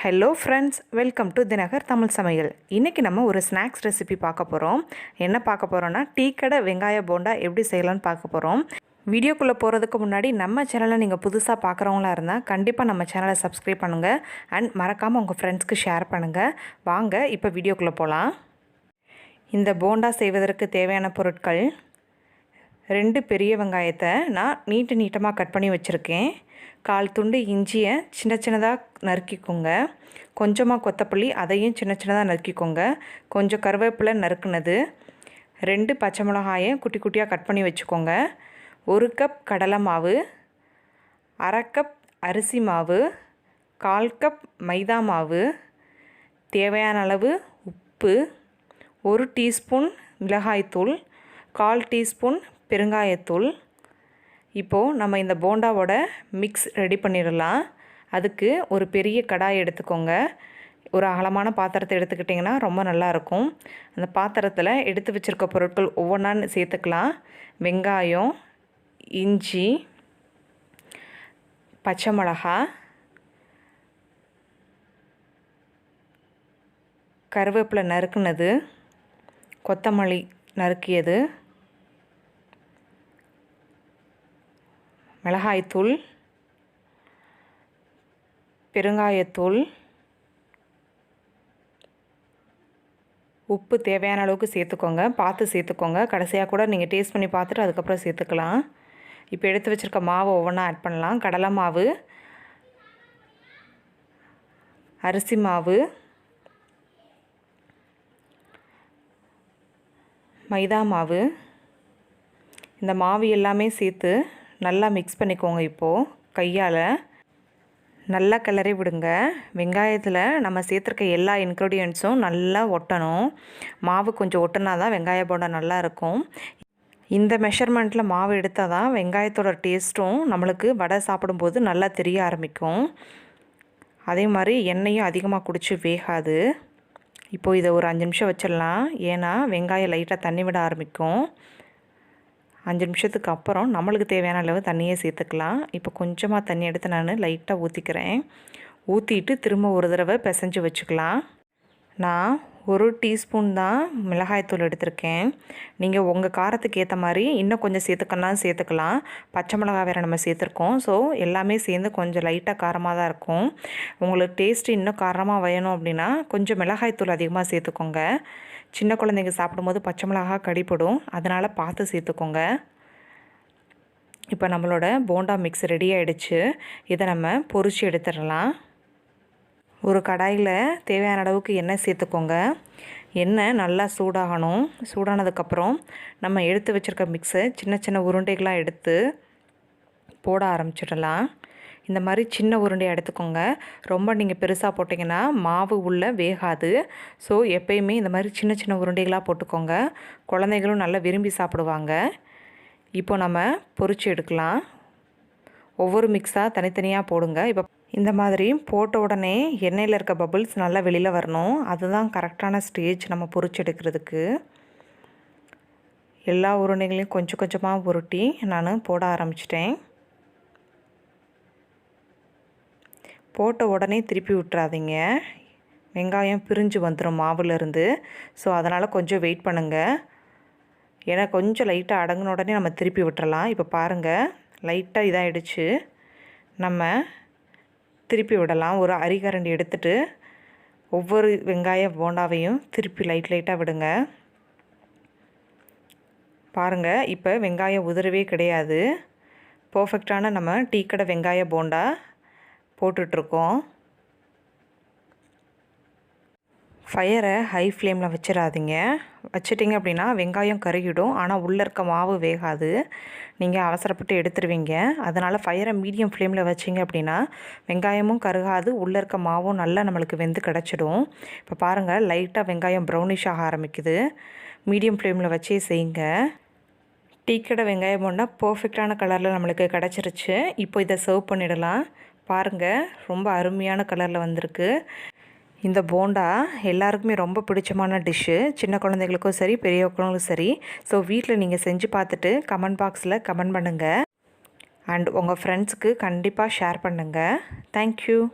Hello friends, welcome to Dinakar Tamil சமையல். இன்றைக்கி நம்ம ஒரு ஸ்நாக்ஸ் ரெசிபி பார்க்க போகிறோம். என்ன பார்க்க போகிறோன்னா, டீ கடை வெங்காய போண்டா எப்படி செய்யலான்னு பார்க்க போகிறோம். வீடியோக்குள்ளே போகிறதுக்கு முன்னாடி நம்ம சேனலை நீங்கள் புதுசாக பார்க்குறவங்களா இருந்தால் கண்டிப்பாக நம்ம சேனலை சப்ஸ்கிரைப் பண்ணுங்கள் அண்ட் மறக்காமல் உங்கள் ஃப்ரெண்ட்ஸ்க்கு ஷேர் பண்ணுங்கள். வாங்க இப்போ வீடியோக்குள்ளே போகலாம். இந்த போண்டா செய்வதற்கு தேவையான பொருட்கள்: 2 பெரிய வெங்காயத்தை நான் நீட்டமாக கட் பண்ணி வச்சுருக்கேன். 1/4 துண்டு இஞ்சியை சின்னதாக நறுக்கிக்கோங்க. கொஞ்சமாக கொத்தமல்லி, அதையும் சின்னதாக நறுக்கிக்கோங்க. கொஞ்சம் கருவேப்பிலை நறுக்குனது. 2 பச்சை மிளகாயை குட்டி குட்டியாக கட் பண்ணி வச்சுக்கோங்க. 1 கப் கடலை மாவு, 1/2 கப் அரிசி மாவு, 1/4 கப் மைதா மாவு, தேவையான அளவு உப்பு, 1 டீஸ்பூன் மிளகாய்த்தூள், 1/4 டீஸ்பூன் பெருங்காயத்தூள். இப்போது நம்ம இந்த போண்டாவோட மிக்ஸ் ரெடி பண்ணிடலாம். அதுக்கு ஒரு பெரிய கடாய் எடுத்துக்கோங்க. ஒரு அகலமான பாத்திரத்தை எடுத்துக்கிட்டிங்கன்னா ரொம்ப நல்லாயிருக்கும். அந்த பாத்திரத்தில் எடுத்து வச்சுருக்க பொருட்கள் ஒவ்வொன்றா சேர்த்துக்கலாம். வெங்காயம், இஞ்சி, பச்சை மிளகா, கருவேப்பிலை நறுக்குனது, கொத்தமல்லி நறுக்கியது, மிளகாய்த்தூள், பெருங்காயத்தூள், உப்பு தேவையான அளவுக்கு சேர்த்துக்கோங்க. பார்த்து சேர்த்துக்கோங்க. கடைசியாக கூட நீங்கள் டேஸ்ட் பண்ணி பார்த்துட்டு அதுக்கப்புறம் சேர்த்துக்கலாம். இப்போ எடுத்து வச்சுருக்க மாவை ஒவ்வொன்றா ஆட் பண்ணலாம். கடலை மாவு, அரிசி மாவு, மைதா மாவு, இந்த மாவு எல்லாமே சேர்த்து நல்லா மிக்ஸ் பண்ணிக்கோங்க. இப்போது கையால் நல்லா கிளறி விடுங்க. வெங்காயத்தில் நம்ம சேர்த்துருக்க எல்லா இன்க்ரீடியன்ட்ஸும் நல்லா ஒட்டணும். மாவு கொஞ்சம் ஒட்டினா தான் வெங்காய போண்டா நல்லாயிருக்கும். இந்த மெஷர்மெண்ட்டில் மாவு எடுத்தால் தான் வெங்காயத்தோட டேஸ்ட்டும் நம்மளுக்கு வடை சாப்பிடும்போது நல்லா தெரிய ஆரம்பிக்கும். அதே மாதிரி எண்ணெயும் அதிகமாக குடிச்சு வேகாது. இப்போது இதை ஒரு 5 நிமிஷம் வச்சிடலாம். ஏன்னா வெங்காயம் லைட்டாக தண்ணி விட ஆரம்பிக்கும். 5 நிமிஷத்துக்கு அப்புறம் நம்மளுக்கு தேவையான அளவு தண்ணியை சேர்த்துக்கலாம். இப்போ கொஞ்சமாக தண்ணி எடுத்து நான் லைட்டாக ஊற்றிக்கிறேன். ஊற்றிட்டு திரும்ப ஒரு தடவை பிசைஞ்சு வச்சுக்கலாம். நான் 1 டீஸ்பூன் தான் மிளகாய்த்தூள் எடுத்திருக்கேன். நீங்கள் உங்கள் காரத்துக்கு ஏற்ற மாதிரி இன்னும் கொஞ்சம் சேர்த்துக்கலாம். பச்சை மிளகாய் வேறு நம்ம சேர்த்துருக்கோம். ஸோ எல்லாமே சேர்ந்து கொஞ்சம் லைட்டாக காரமாக தான் இருக்கும். உங்களுக்கு டேஸ்ட்டு இன்னும் காரமாக வேணும் அப்படின்னா கொஞ்சம் மிளகாய்த்தூள் அதிகமாக சேர்த்துக்கோங்க. சின்ன குழந்தைங்க சாப்பிடும்போது பச்சை மிளகாய் கடிப்படும், அதனால் பார்த்து சேர்த்துக்கோங்க. இப்போ நம்மளோட போண்டா மிக்ஸ் ரெடி ஆகிடுச்சு. இதை நம்ம பொரிச்சு எடுத்துடலாம். ஒரு கடாயில் தேவையான அளவுக்கு எண்ணெய் சேர்த்துக்கோங்க. எண்ணெய் நல்லா சூடாகணும். சூடானதுக்கப்புறம் நம்ம எடுத்து வச்சுருக்க மிக்ஸை சின்ன உருண்டைகளாக எடுத்து போட ஆரம்பிச்சிடலாம். இந்த மாதிரி சின்ன உருண்டையாக எடுத்துக்கோங்க. ரொம்ப நீங்கள் பெருசாக போட்டிங்கன்னா மாவு உள்ளே வேகாது. ஸோ எப்பயுமே இந்த மாதிரி சின்ன உருண்டைகளாக போட்டுக்கோங்க. குழந்தைகளும் நல்லா விரும்பி சாப்பிடுவாங்க. இப்போ நம்ம பொரிச்சு எடுக்கலாம். ஒவ்வொரு மிக்ஸாக தனித்தனியாக போடுங்க. இப்போ இந்த மாதிரி போட்ட உடனே எண்ணெயில் இருக்க பபிள்ஸ் நல்லா வெளியில் வரணும். அதுதான் கரெக்டான ஸ்டேஜ் நம்ம பொரிச்சு எடுக்கிறதுக்கு. எல்லா உருண்டைகளையும் கொஞ்சம் கொஞ்சமாக உருட்டி நான் போட ஆரம்பிச்சிட்டேன். போட்ட உடனே திருப்பி விட்டுறாதீங்க. வெங்காயம் பிரிஞ்சு வந்துடும் மாவுலேருந்து. ஸோ அதனால் கொஞ்சம் வெயிட் பண்ணுங்கள். ஏன்னா கொஞ்சம் லைட்டாக அடங்கின உடனே நம்ம திருப்பி விட்டுறலாம். இப்போ பாருங்கள், லைட்டாக இதாகிடுச்சு. நம்ம திருப்பி விடலாம். ஒரு அரிகரண்டி எடுத்துகிட்டு ஒவ்வொரு வெங்காய போண்டாவையும் திருப்பி லைட்டாக விடுங்க. பாருங்கள், இப்போ வெங்காயம் உதிரவே கிடையாது. பர்ஃபெக்டான நம்ம டீ கடை வெங்காய போண்டா போட்டுட்ருக்கோம். ஃபயரை ஹை ஃப்ளேமில் வச்சிடாதீங்க. வச்சிட்டிங்க அப்படின்னா வெங்காயம் கருகிடும். ஆனால் உள்ளே இருக்க மாவு வேகாது. நீங்கள் அவசரப்பட்டு எடுத்துருவீங்க. அதனால் ஃபயரை மீடியம் ஃப்ளேமில் வச்சிங்க அப்படின்னா வெங்காயமும் கருகாது, உள்ளே இருக்க மாவும் நல்லா நம்மளுக்கு வெந்து கிடச்சிடும். இப்போ பாருங்கள், லைட்டாக வெங்காயம் ப்ரௌனிஷ் ஆக ஆரம்பிக்குது. மீடியம் ஃப்ளேமில் வச்சே செய்யுங்க. டீ கடை வெங்காயம் போண்டா பர்ஃபெக்டான கலரில் நம்மளுக்கு கிடச்சிருச்சு. இப்போ இதை சர்வ் பண்ணிடலாம். பாருங்கள், ரொம்ப அருமையான கலரில் வந்திருக்கு. இந்த போண்டா எல்லாருக்குமே ரொம்ப பிடிச்சமான டிஷ்ஷு. சின்ன குழந்தைகளுக்கும் சரி, பெரியவங்களுக்கும் சரி. ஸோ வீட்டில் நீங்கள் செஞ்சு பார்த்துட்டு கமெண்ட் பாக்ஸில் கமெண்ட் பண்ணுங்கள். அண்ட் உங்கள் ஃப்ரெண்ட்ஸுக்கு கண்டிப்பாக ஷேர் பண்ணுங்கள். தேங்க்யூ.